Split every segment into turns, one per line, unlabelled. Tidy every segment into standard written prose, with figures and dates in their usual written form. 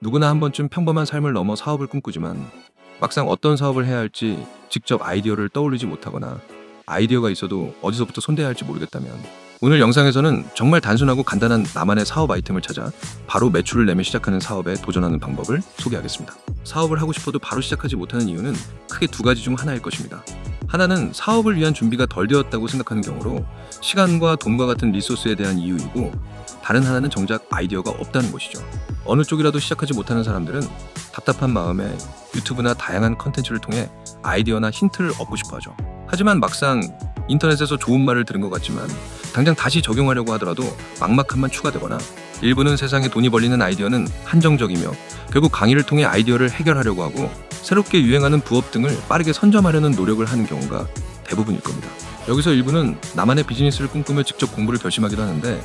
누구나 한 번쯤 평범한 삶을 넘어 사업을 꿈꾸지만 막상 어떤 사업을 해야 할지 직접 아이디어를 떠올리지 못하거나 아이디어가 있어도 어디서부터 손대야 할지 모르겠다면 오늘 영상에서는 정말 단순하고 간단한 나만의 사업 아이템을 찾아 바로 매출을 내며 시작하는 사업에 도전하는 방법을 소개하겠습니다. 사업을 하고 싶어도 바로 시작하지 못하는 이유는 크게 두 가지 중 하나일 것입니다. 하나는 사업을 위한 준비가 덜 되었다고 생각하는 경우로 시간과 돈과 같은 리소스에 대한 이유이고, 다른 하나는 정작 아이디어가 없다는 것이죠. 어느 쪽이라도 시작하지 못하는 사람들은 답답한 마음에 유튜브나 다양한 컨텐츠를 통해 아이디어나 힌트를 얻고 싶어 하죠. 하지만 막상 인터넷에서 좋은 말을 들은 것 같지만 당장 다시 적용하려고 하더라도 막막함만 추가되거나, 일부는 세상에 돈이 벌리는 아이디어는 한정적이며 결국 강의를 통해 아이디어를 해결하려고 하고 새롭게 유행하는 부업 등을 빠르게 선점하려는 노력을 하는 경우가 대부분일 겁니다. 여기서 일부는 나만의 비즈니스를 꿈꾸며 직접 공부를 결심하기도 하는데,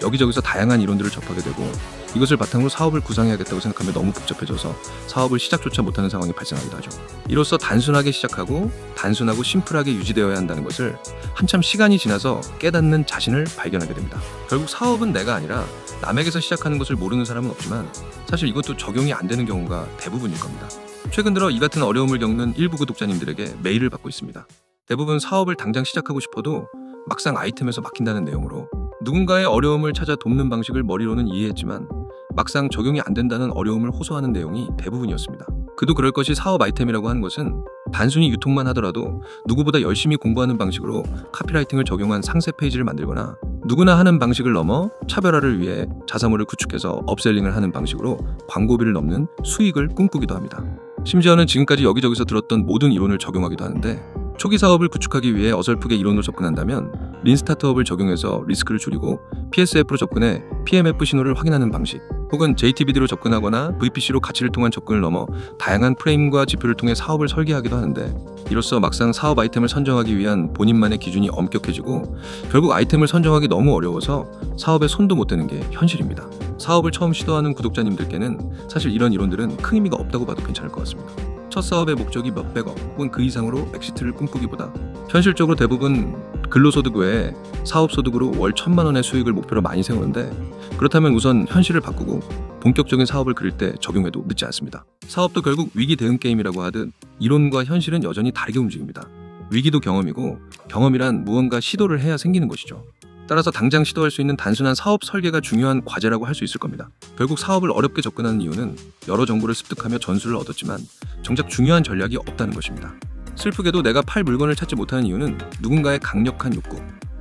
여기저기서 다양한 이론들을 접하게 되고 이것을 바탕으로 사업을 구상해야겠다고 생각하며 너무 복잡해져서 사업을 시작조차 못하는 상황이 발생하기도 하죠. 이로써 단순하게 시작하고 단순하고 심플하게 유지되어야 한다는 것을 한참 시간이 지나서 깨닫는 자신을 발견하게 됩니다. 결국 사업은 내가 아니라 남에게서 시작하는 것을 모르는 사람은 없지만 사실 이것도 적용이 안 되는 경우가 대부분일 겁니다. 최근 들어 이 같은 어려움을 겪는 일부 구독자님들에게 메일을 받고 있습니다. 대부분 사업을 당장 시작하고 싶어도 막상 아이템에서 막힌다는 내용으로 누군가의 어려움을 찾아 돕는 방식을 머리로는 이해했지만 막상 적용이 안 된다는 어려움을 호소하는 내용이 대부분이었습니다. 그도 그럴 것이 사업 아이템이라고 하는 것은 단순히 유통만 하더라도 누구보다 열심히 공부하는 방식으로 카피라이팅을 적용한 상세 페이지를 만들거나, 누구나 하는 방식을 넘어 차별화를 위해 자사몰을 구축해서 업셀링을 하는 방식으로 광고비를 넘는 수익을 꿈꾸기도 합니다. 심지어는 지금까지 여기저기서 들었던 모든 이론을 적용하기도 하는데, 초기 사업을 구축하기 위해 어설프게 이론으로 접근한다면 린 스타트업을 적용해서 리스크를 줄이고 PSF로 접근해 PMF 신호를 확인하는 방식, 혹은 JTBD로 접근하거나 VPC로 가치를 통한 접근을 넘어 다양한 프레임과 지표를 통해 사업을 설계하기도 하는데, 이로써 막상 사업 아이템을 선정하기 위한 본인만의 기준이 엄격해지고 결국 아이템을 선정하기 너무 어려워서 사업에 손도 못 대는 게 현실입니다. 사업을 처음 시도하는 구독자님들께는 사실 이런 이론들은 큰 의미가 없다고 봐도 괜찮을 것 같습니다. 첫 사업의 목적이 몇백억 혹은 그 이상으로 엑시트를 꿈꾸기보다 현실적으로 대부분 근로소득 외에 사업소득으로 월 1,000만 원의 수익을 목표로 많이 세우는데, 그렇다면 우선 현실을 바꾸고 본격적인 사업을 그릴 때 적용해도 늦지 않습니다. 사업도 결국 위기 대응 게임이라고 하듯 이론과 현실은 여전히 다르게 움직입니다. 위기도 경험이고 경험이란 무언가 시도를 해야 생기는 것이죠. 따라서 당장 시도할 수 있는 단순한 사업 설계가 중요한 과제라고 할 수 있을 겁니다. 결국 사업을 어렵게 접근하는 이유는 여러 정보를 습득하며 전수를 얻었지만 정작 중요한 전략이 없다는 것입니다. 슬프게도 내가 팔 물건을 찾지 못하는 이유는 누군가의 강력한 욕구,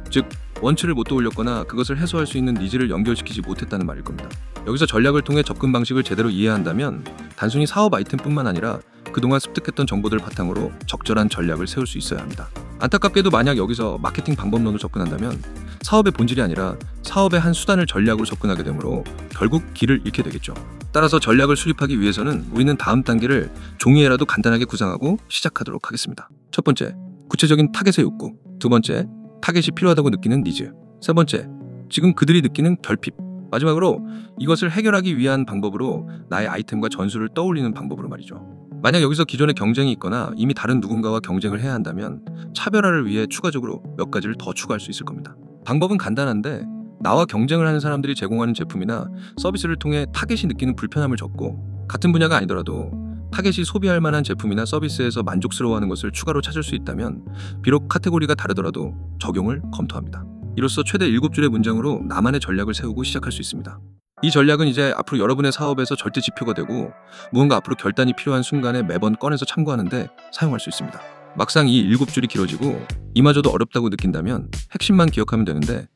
즉 원치를 못 떠올렸거나 그것을 해소할 수 있는 니즈를 연결시키지 못했다는 말일 겁니다. 여기서 전략을 통해 접근 방식을 제대로 이해한다면 단순히 사업 아이템뿐만 아니라 그동안 습득했던 정보들을 바탕으로 적절한 전략을 세울 수 있어야 합니다. 안타깝게도 만약 여기서 마케팅 방법론으로 접근한다면 사업의 본질이 아니라 사업의 한 수단을 전략으로 접근하게 되므로 결국 길을 잃게 되겠죠. 따라서 전략을 수립하기 위해서는 우리는 다음 단계를 종이에라도 간단하게 구상하고 시작하도록 하겠습니다. 첫 번째, 구체적인 타겟의 욕구. 두 번째, 타겟이 필요하다고 느끼는 니즈. 세 번째, 지금 그들이 느끼는 결핍. 마지막으로 이것을 해결하기 위한 방법으로 나의 아이템과 전술을 떠올리는 방법으로 말이죠. 만약 여기서 기존에 경쟁이 있거나 이미 다른 누군가와 경쟁을 해야 한다면 차별화를 위해 추가적으로 몇 가지를 더 추가할 수 있을 겁니다. 방법은 간단한데, 나와 경쟁을 하는 사람들이 제공하는 제품이나 서비스를 통해 타겟이 느끼는 불편함을 적고, 같은 분야가 아니더라도 타겟이 소비할 만한 제품이나 서비스에서 만족스러워하는 것을 추가로 찾을 수 있다면 비록 카테고리가 다르더라도 적용을 검토합니다. 이로써 최대 7줄의 문장으로 나만의 전략을 세우고 시작할 수 있습니다. 이 전략은 이제 앞으로 여러분의 사업에서 절대 지표가 되고 무언가 앞으로 결단이 필요한 순간에 매번 꺼내서 참고하는데 사용할 수 있습니다. 막상 이 7줄이 길어지고 이마저도 어렵다고 느낀다면 핵심만 기억하면 되는데,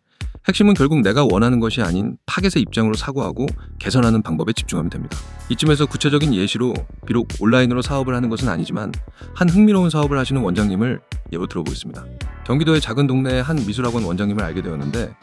핵심은 결국 내가 원하는 것이 아닌 타겟의 입장으로 사고하고 개선하는 방법에 집중하면 됩니다. 이쯤에서 구체적인 예시로, 비록 온라인으로 사업을 하는 것은 아니지만 한 흥미로운 사업을 하시는 원장님을 예로 들어보겠습니다. 경기도의 작은 동네의 한 미술학원 원장님을 알게 되었는데,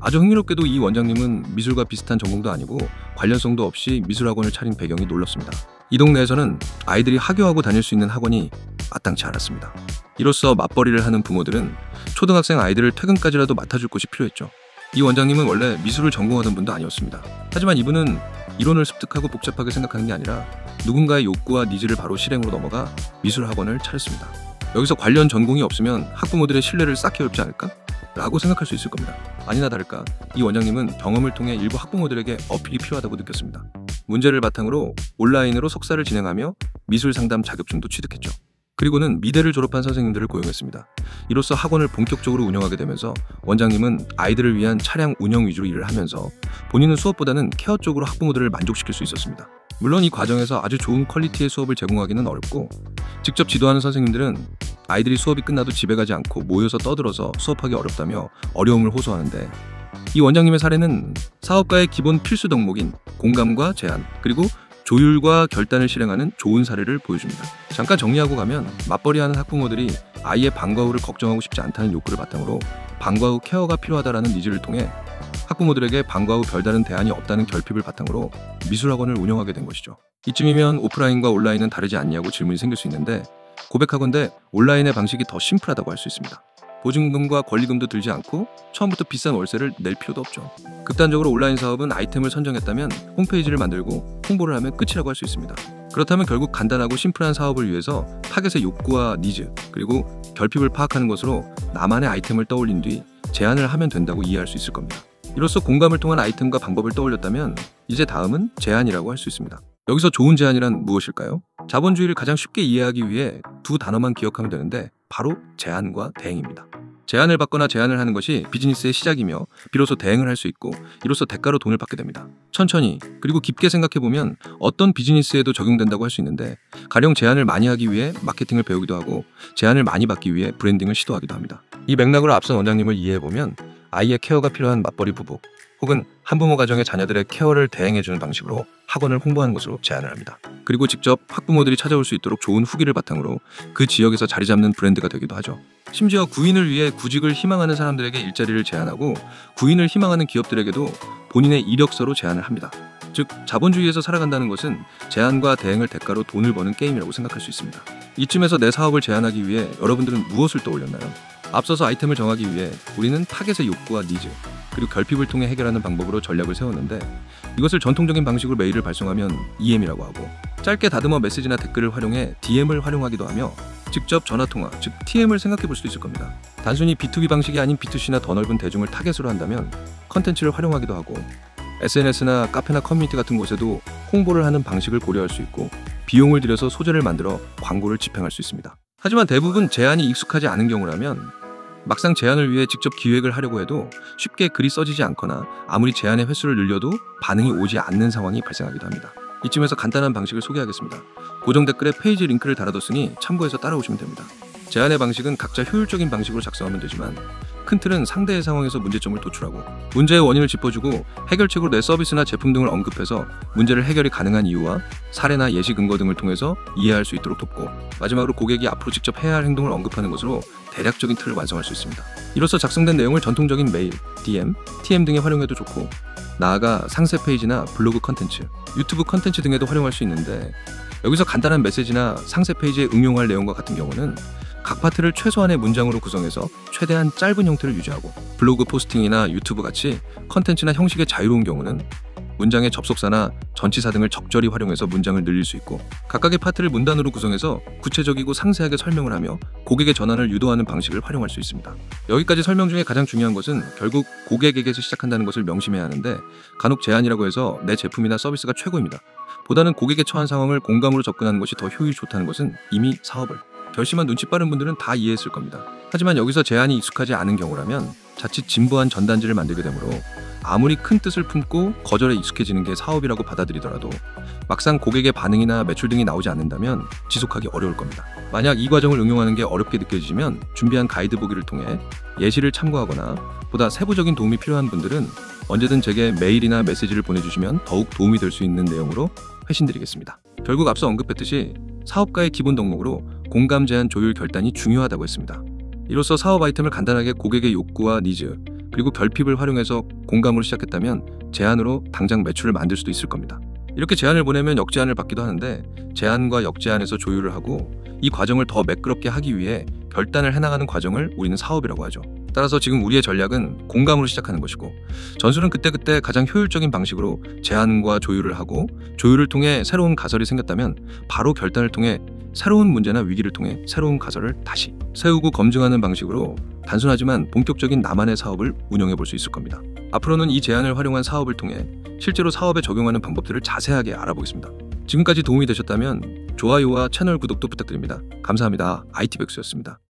아주 흥미롭게도 이 원장님은 미술과 비슷한 전공도 아니고 관련성도 없이 미술학원을 차린 배경이 놀랍습니다. 이 동네에서는 아이들이 하교하고 다닐 수 있는 학원이 마땅치 않았습니다. 이로써 맞벌이를 하는 부모들은 초등학생 아이들을 퇴근까지라도 맡아줄 곳이 필요했죠. 이 원장님은 원래 미술을 전공하던 분도 아니었습니다. 하지만 이분은 이론을 습득하고 복잡하게 생각하는 게 아니라 누군가의 욕구와 니즈를 바로 실행으로 넘어가 미술학원을 차렸습니다. 여기서 관련 전공이 없으면 학부모들의 신뢰를 쌓기 어렵지 않을까? 라고 생각할 수 있을 겁니다. 아니나 다를까 이 원장님은 경험을 통해 일부 학부모들에게 어필이 필요하다고 느꼈습니다. 문제를 바탕으로 온라인으로 석사를 진행하며 미술 상담 자격증도 취득했죠. 그리고는 미대를 졸업한 선생님들을 고용했습니다. 이로써 학원을 본격적으로 운영하게 되면서 원장님은 아이들을 위한 차량 운영 위주로 일을 하면서 본인은 수업보다는 케어 쪽으로 학부모들을 만족시킬 수 있었습니다. 물론 이 과정에서 아주 좋은 퀄리티의 수업을 제공하기는 어렵고 직접 지도하는 선생님들은 아이들이 수업이 끝나도 집에 가지 않고 모여서 떠들어서 수업하기 어렵다며 어려움을 호소하는데, 이 원장님의 사례는 사업가의 기본 필수 덕목인 공감과 제안, 그리고 조율과 결단을 실행하는 좋은 사례를 보여줍니다. 잠깐 정리하고 가면 맞벌이하는 학부모들이 아이의 방과 후를 걱정하고 싶지 않다는 욕구를 바탕으로 방과 후 케어가 필요하다는 니즈를 통해 학부모들에게 방과 후 별다른 대안이 없다는 결핍을 바탕으로 미술학원을 운영하게 된 것이죠. 이쯤이면 오프라인과 온라인은 다르지 않냐고 질문이 생길 수 있는데, 고백하건대 온라인의 방식이 더 심플하다고 할 수 있습니다. 보증금과 권리금도 들지 않고 처음부터 비싼 월세를 낼 필요도 없죠. 극단적으로 온라인 사업은 아이템을 선정했다면 홈페이지를 만들고 홍보를 하면 끝이라고 할 수 있습니다. 그렇다면 결국 간단하고 심플한 사업을 위해서 타겟의 욕구와 니즈, 그리고 결핍을 파악하는 것으로 나만의 아이템을 떠올린 뒤 제안을 하면 된다고 이해할 수 있을 겁니다. 이로써 공감을 통한 아이템과 방법을 떠올렸다면 이제 다음은 제안이라고 할 수 있습니다. 여기서 좋은 제안이란 무엇일까요? 자본주의를 가장 쉽게 이해하기 위해 두 단어만 기억하면 되는데 바로 제안과 대행입니다. 제안을 받거나 제안을 하는 것이 비즈니스의 시작이며 비로소 대행을 할 수 있고 이로써 대가로 돈을 받게 됩니다. 천천히 그리고 깊게 생각해보면 어떤 비즈니스에도 적용된다고 할 수 있는데, 가령 제안을 많이 하기 위해 마케팅을 배우기도 하고 제안을 많이 받기 위해 브랜딩을 시도하기도 합니다. 이 맥락으로 앞선 원장님을 이해해보면 아이의 케어가 필요한 맞벌이 부부 혹은 한부모 가정의 자녀들의 케어를 대행해주는 방식으로 학원을 홍보하는 것으로 제안을 합니다. 그리고 직접 학부모들이 찾아올 수 있도록 좋은 후기를 바탕으로 그 지역에서 자리 잡는 브랜드가 되기도 하죠. 심지어 구인을 위해 구직을 희망하는 사람들에게 일자리를 제안하고 구인을 희망하는 기업들에게도 본인의 이력서로 제안을 합니다. 즉, 자본주의에서 살아간다는 것은 제안과 대행을 대가로 돈을 버는 게임이라고 생각할 수 있습니다. 이쯤에서 내 사업을 제안하기 위해 여러분들은 무엇을 떠올렸나요? 앞서서 아이템을 정하기 위해 우리는 타겟의 욕구와 니즈, 그리고 결핍을 통해 해결하는 방법으로 전략을 세웠는데, 이것을 전통적인 방식으로 메일을 발송하면 EM이라고 하고, 짧게 다듬어 메시지나 댓글을 활용해 DM을 활용하기도 하며 직접 전화통화, 즉 TM을 생각해 볼 수도 있을 겁니다. 단순히 B2B 방식이 아닌 B2C나 더 넓은 대중을 타겟으로 한다면 컨텐츠를 활용하기도 하고 SNS나 카페나 커뮤니티 같은 곳에도 홍보를 하는 방식을 고려할 수 있고 비용을 들여서 소재를 만들어 광고를 집행할 수 있습니다. 하지만 대부분 제안이 익숙하지 않은 경우라면 막상 제안을 위해 직접 기획을 하려고 해도 쉽게 글이 써지지 않거나 아무리 제안의 횟수를 늘려도 반응이 오지 않는 상황이 발생하기도 합니다. 이쯤에서 간단한 방식을 소개하겠습니다. 고정 댓글에 페이지 링크를 달아뒀으니 참고해서 따라오시면 됩니다. 제안의 방식은 각자 효율적인 방식으로 작성하면 되지만 큰 틀은 상대의 상황에서 문제점을 도출하고 문제의 원인을 짚어주고 해결책으로 내 서비스나 제품 등을 언급해서 문제를 해결이 가능한 이유와 사례나 예시 근거 등을 통해서 이해할 수 있도록 돕고, 마지막으로 고객이 앞으로 직접 해야 할 행동을 언급하는 것으로 대략적인 틀을 완성할 수 있습니다. 이로써 작성된 내용을 전통적인 메일, DM, TM 등에 활용해도 좋고, 나아가 상세 페이지나 블로그 컨텐츠, 유튜브 컨텐츠 등에도 활용할 수 있는데, 여기서 간단한 메시지나 상세 페이지에 응용할 내용과 같은 경우는 각 파트를 최소한의 문장으로 구성해서 최대한 짧은 형태를 유지하고, 블로그 포스팅이나 유튜브 같이 컨텐츠나 형식의 자유로운 경우는 문장의 접속사나 전치사 등을 적절히 활용해서 문장을 늘릴 수 있고, 각각의 파트를 문단으로 구성해서 구체적이고 상세하게 설명을 하며 고객의 전환을 유도하는 방식을 활용할 수 있습니다. 여기까지 설명 중에 가장 중요한 것은 결국 고객에게서 시작한다는 것을 명심해야 하는데, 간혹 제안이라고 해서 내 제품이나 서비스가 최고입니다 보다는 고객의 처한 상황을 공감으로 접근하는 것이 더 효율이 좋다는 것은 이미 사업을 결심한 눈치 빠른 분들은 다 이해했을 겁니다. 하지만 여기서 제안이 익숙하지 않은 경우라면 자칫 진부한 전단지를 만들게 되므로 아무리 큰 뜻을 품고 거절에 익숙해지는 게 사업이라고 받아들이더라도 막상 고객의 반응이나 매출 등이 나오지 않는다면 지속하기 어려울 겁니다. 만약 이 과정을 응용하는 게 어렵게 느껴지시면 준비한 가이드 보기를 통해 예시를 참고하거나 보다 세부적인 도움이 필요한 분들은 언제든 제게 메일이나 메시지를 보내주시면 더욱 도움이 될 수 있는 내용으로 회신드리겠습니다. 결국 앞서 언급했듯이 사업가의 기본 덕목으로 공감, 제안, 조율, 결단이 중요하다고 했습니다. 이로써 사업 아이템을 간단하게 고객의 욕구와 니즈, 그리고 결핍을 활용해서 공감으로 시작했다면 제안으로 당장 매출을 만들 수도 있을 겁니다. 이렇게 제안을 보내면 역제안을 받기도 하는데, 제안과 역제안에서 조율을 하고 이 과정을 더 매끄럽게 하기 위해 결단을 해나가는 과정을 우리는 사업이라고 하죠. 따라서 지금 우리의 전략은 공감으로 시작하는 것이고, 전술은 그때그때 가장 효율적인 방식으로 제안과 조율을 하고, 조율을 통해 새로운 가설이 생겼다면 바로 결단을 통해 새로운 문제나 위기를 통해 새로운 가설을 다시 세우고 검증하는 방식으로 단순하지만 본격적인 나만의 사업을 운영해 볼 수 있을 겁니다. 앞으로는 이 제안을 활용한 사업을 통해 실제로 사업에 적용하는 방법들을 자세하게 알아보겠습니다. 지금까지 도움이 되셨다면 좋아요와 채널 구독도 부탁드립니다. 감사합니다. IT백수였습니다.